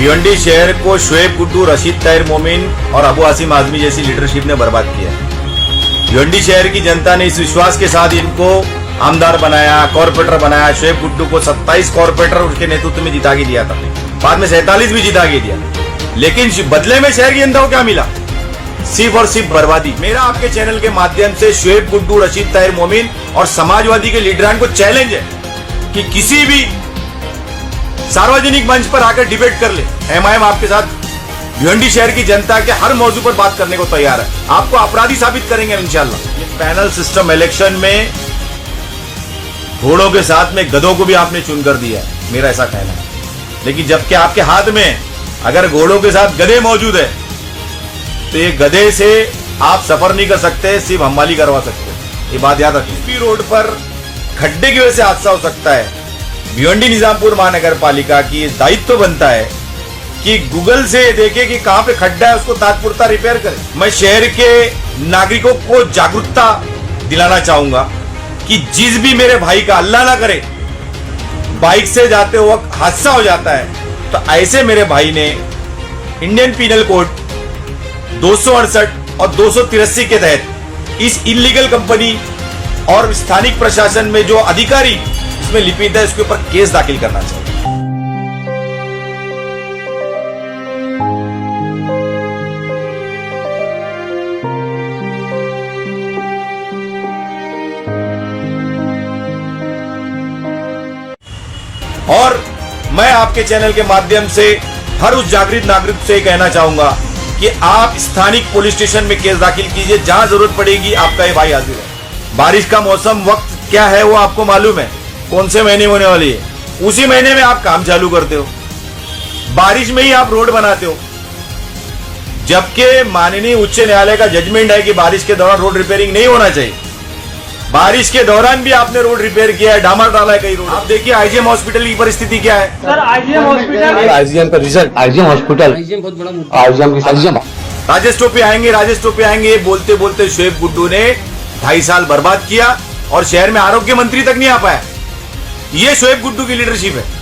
भिवंडी शहर को शोएब गुड्डू, रशीद ताहिर मोमिन और अबू आसिम आजमी जैसी लीडरशिप ने बर्बाद किया। भिवंडी शहर की जनता ने इस विश्वास के साथ इनको आमदार बनाया, कॉर्पोरेटर बनाया। शोएब गुड्डू को 27 कॉर्पोरेटर उसके नेतृत्व में जिता के दिया था, बाद में 47 भी जिता के दिया, लेकिन बदले में शहर की जनता को क्या मिला? सिर्फ और सिर्फ बर्बादी। मेरा आपके चैनल के माध्यम से शोएब गुड्डू, रशीद ताहिर मोमिन और समाजवादी के लीडरान को चैलेंज है कि किसी भी सार्वजनिक मंच पर आकर डिबेट कर ले। एमआईएम आपके साथ भिवंडी शहर की जनता के हर मौजू पर बात करने को तैयार है। आपको अपराधी साबित करेंगे इंशाल्लाह। ये पैनल सिस्टम इलेक्शन में घोड़ों के साथ में गधों को भी आपने चुन कर दिया है, मेरा ऐसा कहना है। लेकिन जबकि आपके हाथ में अगर घोड़ों के साथ गधे मौजूद है तो ये गधे से आप सफर नहीं कर सकते, सिर्फ हमाली करवा सकते। ये बात याद रखिए। रोड पर खड्डे की वजह से हादसा हो सकता है। भिवंडी निजामपुर महानगर पालिका की दायित्व बनता है कि गूगल से देखे कि कहां पे खड्डा है, उसको तात्पुरता रिपेयर करे। मैं शहर के नागरिकों को जागरूकता दिलाना चाहूंगा कि जिस भी मेरे भाई का अल्लाह ना करे बाइक से जाते वक्त हादसा हो जाता है, तो ऐसे मेरे भाई ने इंडियन पीनल कोड 268 और 283 के तहत इस इलीगल कंपनी और स्थानिक प्रशासन में जो अधिकारी इसमें लिपित है, इसके ऊपर केस दाखिल करना चाहिए। और मैं आपके चैनल के माध्यम से हर उस जागृत नागरिक से कहना चाहूंगा कि आप स्थानिक पुलिस स्टेशन में केस दाखिल कीजिए, जहां जरूरत पड़ेगी आपका ये भाई हाजिर है। बारिश का मौसम वक्त क्या है वो आपको मालूम है, कौन से महीने होने वाली है, उसी महीने में आप काम चालू करते हो, बारिश में ही आप रोड बनाते हो। जबकि माननीय उच्च न्यायालय का जजमेंट है कि बारिश के दौरान रोड रिपेयरिंग नहीं होना चाहिए। बारिश के दौरान भी आपने रोड रिपेयर किया है, डामर डाला है कई रोड। आप देखिए आईजीएम हॉस्पिटल की परिस्थिति क्या है। सर आईजीएम हॉस्पिटल, आईजीएम का result, IgM hospital, IgM Rajesh Tope आएंगे, राजेश टोपे आएंगे, ये बोलते बोलते शोएब गुड्डू ने 2.5 साल बर्बाद किया और शहर में आरोग्य मंत्री तक नहीं आ पाया। ये शोएब गुड्डू की लीडरशिप है।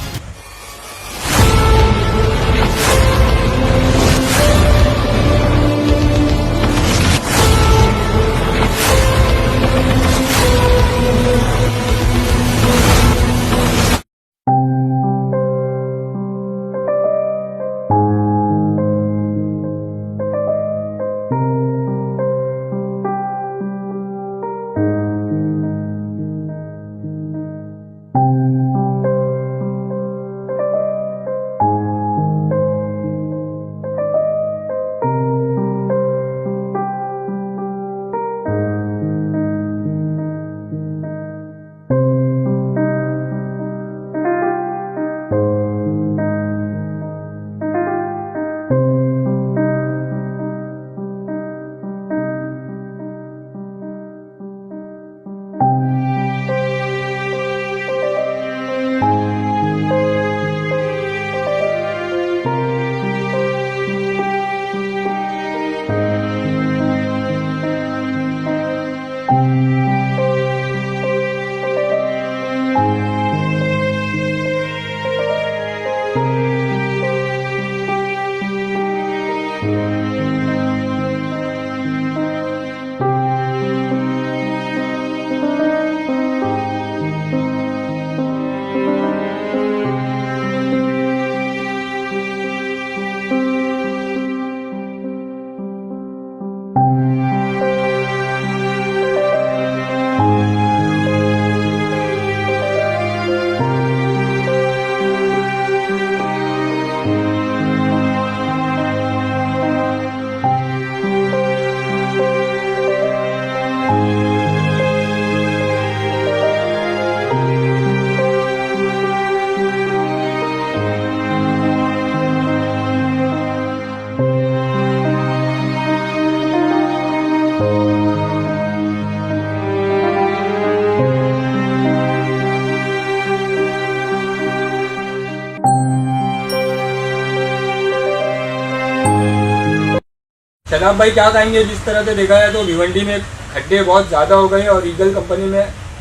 जनाब भाई क्या कहेंगे, जिस तरह से देखा जाए तो भिवंडी में खड्डे बहुत ज़्यादा हो गए और ईगल कंपनी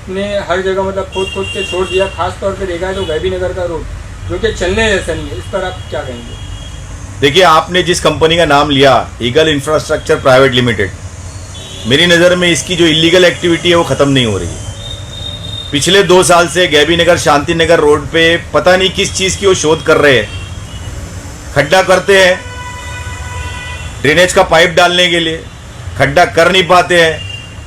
ने हर जगह मतलब खोद के छोड़ दिया। खास तौर पे देखा है तो गैबी नगर का रोड जो कि चलने जैसा नहीं है, इस पर आप क्या कहेंगे? देखिए, आपने जिस कंपनी का नाम लिया, ईगल इंफ्रास्ट्रक्चर प्राइवेट लिमिटेड, मेरी नज़र में इसकी जो इलीगल एक्टिविटी है वो ख़त्म नहीं हो रही है। पिछले 2 साल से गैबी नगर शांति नगर रोड पे पता नहीं किस चीज़ की वो शोध कर रहे हैं। खड्डा करते हैं ड्रेनेज का पाइप डालने के लिए, खड्डा कर नहीं पाते हैं,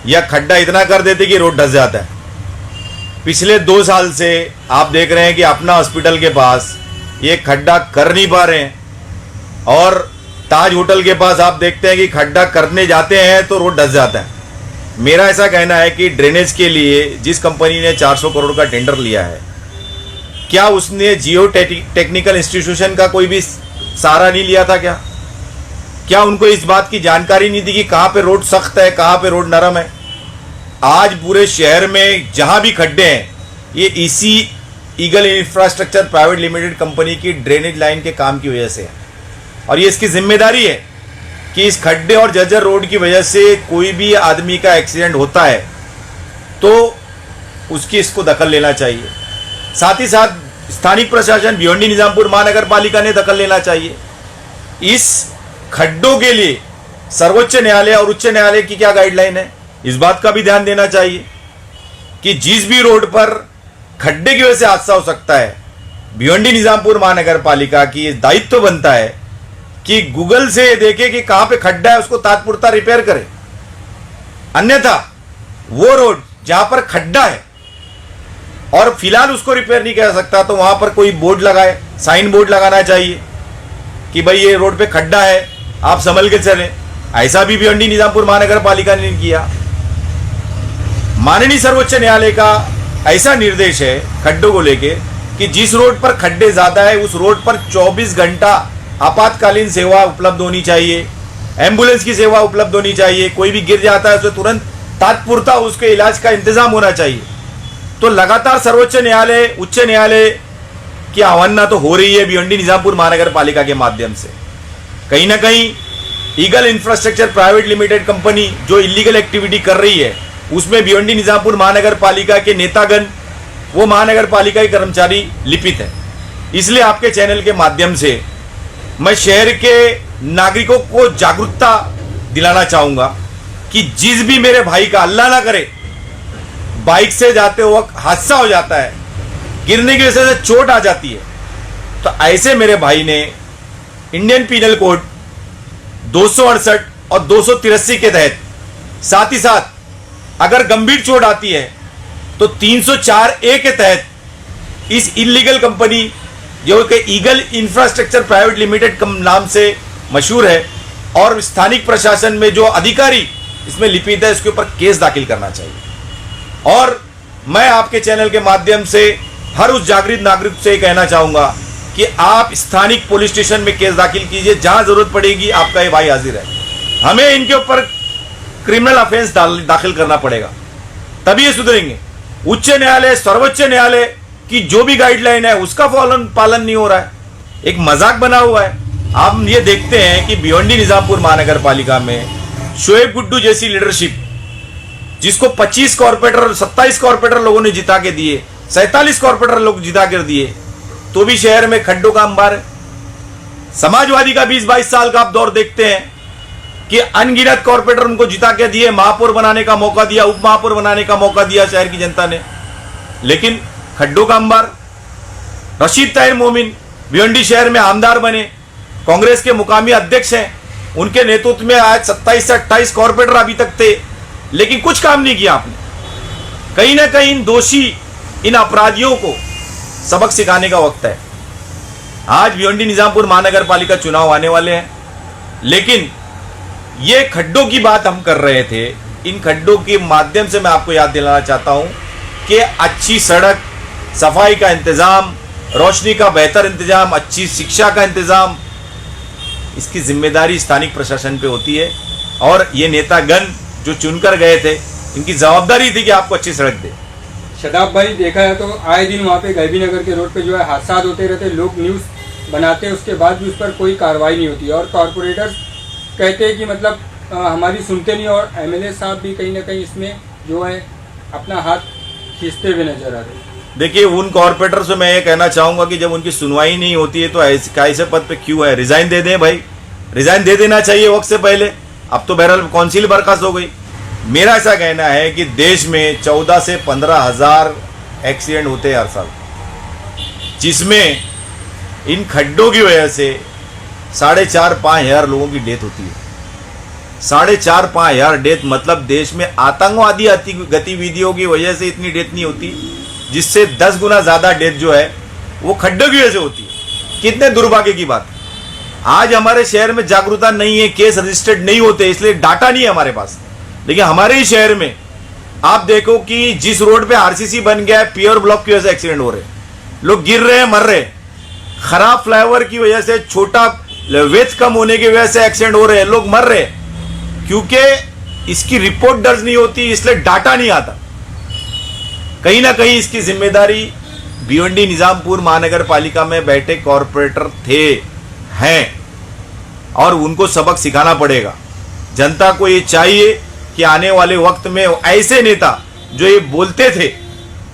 या खड्डा इतना कर देते कि रोड धंस जाता है। पिछले 2 साल से आप देख रहे हैं कि अपना हॉस्पिटल के पास ये खड्डा कर नहीं पा रहे हैं, और ताज होटल के पास आप देखते हैं कि खड्डा करने जाते हैं तो रोड धंस जाता है। मेरा ऐसा कहना है कि ड्रेनेज के लिए जिस कंपनी ने 400 करोड़ का टेंडर लिया है, क्या उसने जियो टेक्निकल इंस्टीट्यूशन का कोई भी सहारा नहीं लिया था? क्या उनको इस बात की जानकारी नहीं थी कि कहाँ पे रोड सख्त है, कहाँ पे रोड नरम है? आज पूरे शहर में जहां भी खड्डे हैं, ये इसी eagle infrastructure private limited company की ड्रेनेज लाइन के काम की वजह से है। और ये इसकी जिम्मेदारी है कि इस खड्डे और जर्जर रोड की वजह से कोई भी आदमी का एक्सीडेंट होता है तो उसकी इसको दखल लेना चाहिए। साथ ही साथ स्थानिक प्रशासन, भिवंडी निजामपुर महानगर पालिका ने दखल लेना चाहिए। इस खड्डों के लिए सर्वोच्च न्यायालय और उच्च न्यायालय की क्या गाइडलाइन है, इस बात का भी ध्यान देना चाहिए कि जिस भी रोड पर खड्डे की वजह से हादसा हो सकता है, भिवंडी निजामपुर महानगर पालिका की दायित्व बनता है कि गूगल से देखे कि कहां पे खड्डा है, उसको तात्पुरता रिपेयर करे। अन्यथा वो रोड जहां पर खड्डा है और फिलहाल उसको रिपेयर नहीं कर सकता, तो वहां पर कोई बोर्ड लगाए, साइन बोर्ड लगाना चाहिए कि भाई ये रोड पे खड्डा है, आप संभल के चलें। ऐसा भी भिवंडी निजामपुर महानगर पालिका ने किया। माननीय सर्वोच्च न्यायालय का ऐसा निर्देश है खड्डों को लेके कि जिस रोड पर खड्डे ज्यादा है उस रोड पर 24 घंटा आपातकालीन सेवा उपलब्ध होनी चाहिए, एम्बुलेंस की सेवा उपलब्ध होनी चाहिए। कोई भी गिर जाता है उसे तुरंत तात्पुरता उसके इलाज का इंतजाम होना चाहिए। तो लगातार सर्वोच्च न्यायालय, उच्च न्यायालय की अवहेलना तो हो रही है भिवंडी निजामपुर महानगर पालिका के माध्यम से। कहीं ना कहीं eagle infrastructure private limited company जो इलीगल एक्टिविटी कर रही है उसमें भिवंडी निजामपुर महानगर पालिका के नेतागण, वो महानगर पालिका के कर्मचारी लिपित है। इसलिए आपके चैनल के माध्यम से मैं शहर के नागरिकों को जागरूकता दिलाना चाहूंगा कि जिस भी मेरे भाई का, अल्लाह ना करे, बाइक से जाते वक्त हादसा हो जाता है, गिरने की वजह से चोट आ जाती है, तो ऐसे मेरे भाई ने इंडियन पीनल कोड 268 और 283 के तहत, साथ ही साथ अगर गंभीर चोट आती है तो 304A के तहत इस इलीगल कंपनी जो कि ईगल इंफ्रास्ट्रक्चर प्राइवेट लिमिटेड नाम से मशहूर है और स्थानिक प्रशासन में जो अधिकारी इसमें लिपित है, इसके ऊपर केस दाखिल करना चाहिए। और मैं आपके चैनल के माध्यम से हर उस जागृत नागरिक से कहना चाहूंगा कि आप स्थानिक पुलिस स्टेशन में केस दाखिल कीजिए, जहां जरूरत पड़ेगी आपका ये भाई हाजिर है। हमें इनके ऊपर क्रिमिनल ऑफेंस दाखिल करना पड़ेगा, तभी ये सुधरेंगे। उच्च न्यायालय, सर्वोच्च न्यायालय की जो भी गाइडलाइन है उसका पालन नहीं हो रहा है, एक मजाक बना हुआ है। आप ये देखते हैं कि भिवंडी निजामपुर महानगर पालिका में शोएब गुड्डू जैसी लीडरशिप, जिसको 25 कॉर्पोरेटर, 27 कॉर्पोरेटर लोगों ने जिता के दिए, 47 कॉर्पोरेटर लोग जिता कर दिए, तो भी शहर में खड्डों का अंबार है। समाजवादी का 20-22 साल का आप दौर देखते हैं कि अनगिनत कॉर्पोरेटर उनको जिता के दिए, महापौर बनाने का मौका दिया, उप महापौर बनाने का मौका दिया शहर की जनता ने, लेकिन खड्डों का अंबार। रशीद ताहिर मोमिन भिवंडी शहर में आमदार बने, कांग्रेस के मुकामी अध्यक्ष हैं, उनके नेतृत्व में आज 27 से 28 कॉर्पोरेटर अभी तक थे, लेकिन कुछ काम नहीं किया आपने। कहीं ना कहीं इन दोषी, इन अपराधियों को सबक सिखाने का वक्त है। आज भिवंडी निजामपुर महानगर पालिका चुनाव आने वाले हैं, लेकिन ये खड्डों की बात हम कर रहे थे। इन खड्डों के माध्यम से मैं आपको याद दिलाना चाहता हूं कि अच्छी सड़क, सफाई का इंतजाम, रोशनी का बेहतर इंतजाम, अच्छी शिक्षा का इंतजाम, इसकी जिम्मेदारी स्थानिक प्रशासन पे होती है। और ये नेतागण जो चुनकर गए थे, इनकी जवाबदारी थी कि आपको अच्छी सड़क दे। शदाब भाई, देखा है तो आए दिन वहाँ पे गैबी नगर के रोड पे जो है हादसा होते रहते, लोग न्यूज़ बनाते हैं, उसके बाद भी उस पर कोई कार्रवाई नहीं होती। और कॉरपोरेटर्स कहते हैं कि मतलब हमारी सुनते नहीं, और एमएलए साहब भी कहीं ना कहीं इसमें जो है अपना हाथ खींचते हुए नजर आ रहे हैं। देखिए, उन कॉर्पोरेटर से मैं ये कहना चाहूंगा कि जब उनकी सुनवाई नहीं होती है तो ऐसे पद पे क्यों है? रिजाइन दे दें भाई, रिजाइन दे देना चाहिए वक्त से पहले। अब तो बहरहाल काउंसिल बर्खास्त हो गई। मेरा ऐसा कहना है कि देश में 14 से 15,000 एक्सीडेंट होते हैं हर साल, जिसमें इन खड्डों की वजह से 4,500-5,000 हजार लोगों की डेथ होती है। 4,500-5,000 हजार डेथ मतलब देश में आतंकवादी गतिविधियों की वजह से इतनी डेथ नहीं होती, जिससे 10 गुना ज्यादा डेथ जो है वो खड्डों की वजह से होती है। कितने दुर्भाग्य की बात। आज हमारे शहर में जागरूकता नहीं है, केस रजिस्टर्ड नहीं होते, इसलिए डाटा नहीं है हमारे पास। लेकिन हमारे ही शहर में आप देखो कि जिस रोड पे आरसीसी बन गया है, प्योर ब्लॉक की वजह से एक्सीडेंट हो रहे हैं, लोग गिर रहे हैं, मर रहे हैं। खराब फ्लाईओवर की वजह से, छोटा वेथ कम होने की वजह से एक्सीडेंट हो रहे हैं, लोग मर रहे हैं, क्योंकि इसकी रिपोर्ट दर्ज नहीं होती, इसलिए डाटा नहीं आता। कहीं ना कहीं इसकी जिम्मेदारी भिवंडी निजामपुर महानगर पालिका में बैठे कॉर्पोरेटर हैं, और उनको सबक सिखाना पड़ेगा। जनता को ये चाहिए कि आने वाले वक्त में ऐसे नेता जो ये बोलते थे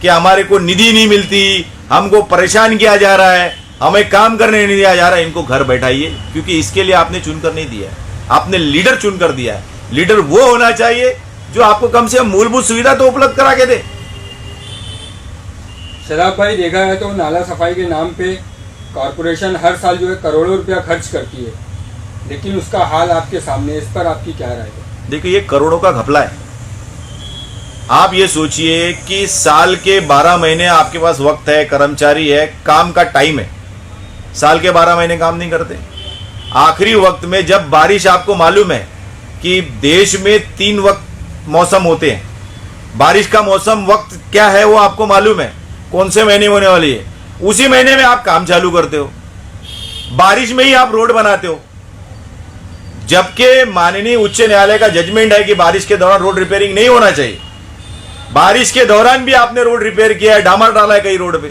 कि हमारे को निधि नहीं मिलती, हमको परेशान किया जा रहा है, हमें काम करने नहीं दिया जा रहा है, इनको घर बैठाइए, क्योंकि इसके लिए आपने चुनकर नहीं दिया है, आपने लीडर चुनकर दिया है। लीडर वो होना चाहिए जो आपको कम से कम मूलभूत सुविधा तो उपलब्ध करा के दे। शराब भाई, देखा है तो नाला सफाई के नाम पे कॉरपोरेशन हर साल जो है करोड़ों रुपया खर्च करती है, लेकिन उसका हाल आपके सामने, इस पर आपकी क्या राय है? देखिए, ये करोड़ों का घपला है। आप ये सोचिए कि साल के 12 महीने आपके पास वक्त है, कर्मचारी है, काम का टाइम है, साल के 12 महीने काम नहीं करते। आखिरी वक्त में जब बारिश, आपको मालूम है कि देश में 3 वक्त मौसम होते हैं, बारिश का मौसम वक्त क्या है वो आपको मालूम है, कौन से महीने होने वाली है, उसी महीने में आप काम चालू करते हो, बारिश में ही आप रोड बनाते हो, जबकि माननीय उच्च न्यायालय का जजमेंट है कि बारिश के दौरान रोड रिपेयरिंग नहीं होना चाहिए। बारिश के दौरान भी आपने रोड रिपेयर किया है, डामर डाला है कई रोड पे,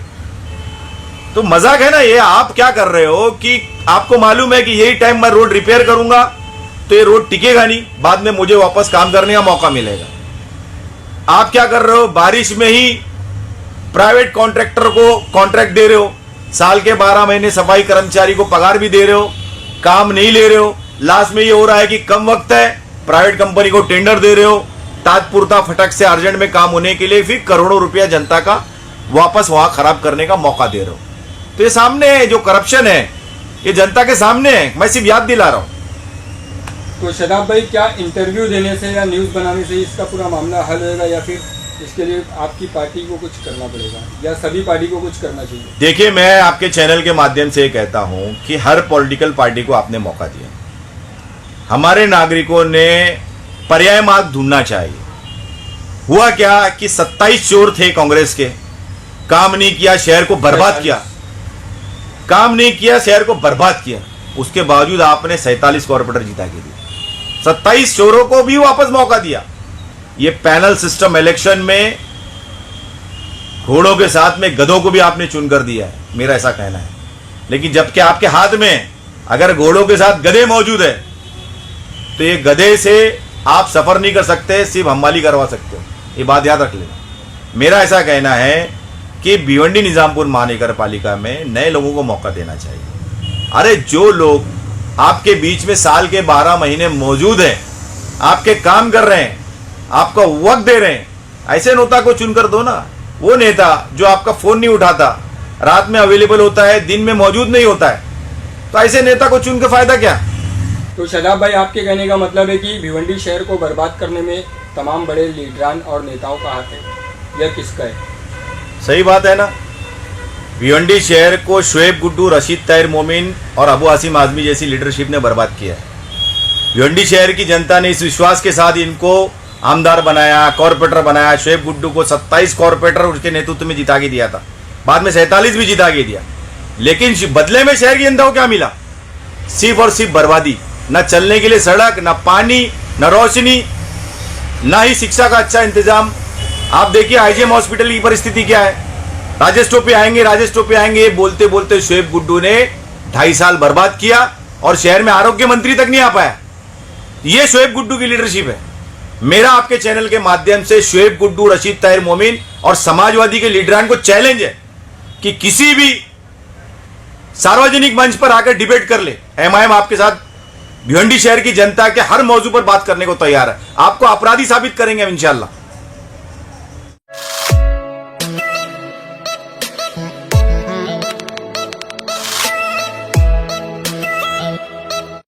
तो मजाक है ना ये। आप क्या कर रहे हो कि आपको मालूम है कि यही टाइम मैं रोड रिपेयर करूंगा तो ये रोड टिकेगा नहीं, बाद में मुझे वापस काम करने का मौका मिलेगा। आप क्या कर रहे हो, बारिश में ही प्राइवेट कॉन्ट्रैक्टर को कॉन्ट्रैक्ट दे रहे हो, साल के 12 महीने सफाई कर्मचारी को पगार भी दे रहे हो, काम नहीं ले रहे हो। लास्ट में ये हो रहा है कि कम वक्त है, प्राइवेट कंपनी को टेंडर दे रहे हो, तात्पुरता फटक से अर्जेंट में काम होने के लिए, फिर करोड़ों रुपया जनता का वापस वहां खराब करने का मौका दे रहे हो। तो ये सामने है, जो करप्शन है ये जनता के सामने है, मैं सिर्फ याद दिला रहा हूं। तो शदाब भाई, क्या इंटरव्यू देने से या न्यूज़ बनाने से इसका पूरा मामला हल होएगा, या फिर इसके लिए आपकी पार्टी को कुछ करना पड़ेगा, या सभी पार्टी को कुछ करना चाहिए? देखिए, मैं आपके चैनल के माध्यम से कहता हूं कि हर पॉलिटिकल पार्टी को आपने मौका दिया, हमारे नागरिकों ने पर्याय मार्ग ढूंढना चाहिए। हुआ क्या कि 27 चोर थे कांग्रेस के, काम नहीं किया, शहर को बर्बाद किया, काम नहीं किया, शहर को बर्बाद किया, उसके बावजूद आपने 47 कॉर्पोरेटर जिता के दिए, 27 चोरों को भी वापस मौका दिया। ये पैनल सिस्टम इलेक्शन में घोड़ों के साथ में गधों को भी आपने चुनकर दिया है, मेरा ऐसा कहना है। लेकिन जबकि आपके हाथ में अगर घोड़ों के साथ गधे मौजूद है तो ये गधे से आप सफर नहीं कर सकते, सिर्फ हमाली करवा सकते हो, ये बात याद रख लेना। मेरा ऐसा कहना है कि भिवंडी निजामपुर महानगर पालिका में नए लोगों को मौका देना चाहिए। अरे जो लोग आपके बीच में साल के 12 महीने मौजूद हैं, आपके काम कर रहे हैं, आपका वक्त दे रहे हैं, ऐसे नेता को चुनकर दो ना। वो नेता जो आपका फोन नहीं उठाता, रात में अवेलेबल होता है, दिन में मौजूद नहीं होता है, तो ऐसे नेता को चुन के फायदा क्या? तो शदाब भाई, आपके कहने का मतलब है कि भिवंडी शहर को बर्बाद करने में तमाम बड़े लीडरान और नेताओं का हाथ है, या किसका है? सही बात है ना। भिवंडी शहर को शुएब गुड्डू, रशीद ताहिर मोमिन और अबू आसिम आजमी जैसी लीडरशिप ने बर्बाद किया है। भिवंडी शहर की जनता ने इस विश्वास के साथ इनको आमदार बनाया, कॉर्पोरेटर बनाया। शुएब गुड्डू को 27 कॉर्पोरेटर उसके नेतृत्व में जिता के दिया था, बाद में 47 भी जिता के दिया, लेकिन बदले में शहर की जनता को क्या मिला? सिर्फ और सिर्फ बर्बादी। न चलने के लिए सड़क, न पानी, न रोशनी, न ही शिक्षा का अच्छा इंतजाम। आप देखिए आईजीएम हॉस्पिटल की परिस्थिति क्या है। राजेश टोपे आएंगे बोलते बोलते शुएब गुड्डू ने 2.5 साल बर्बाद किया और शहर में आरोग्य मंत्री तक नहीं आ पाया। ये शुएब गुड्डू की लीडरशिप है। मेरा आपके चैनल के माध्यम से शुएब गुड्डू, रशीद ताहिर मोमिन और समाजवादी के लीडरान को चैलेंज है कि किसी भी सार्वजनिक मंच पर आकर डिबेट कर ले। एमआईएम आपके साथ भिवंडी शहर की जनता के हर मौजू पर बात करने को तैयार है। आपको अपराधी साबित करेंगे हम इंशाल्लाह।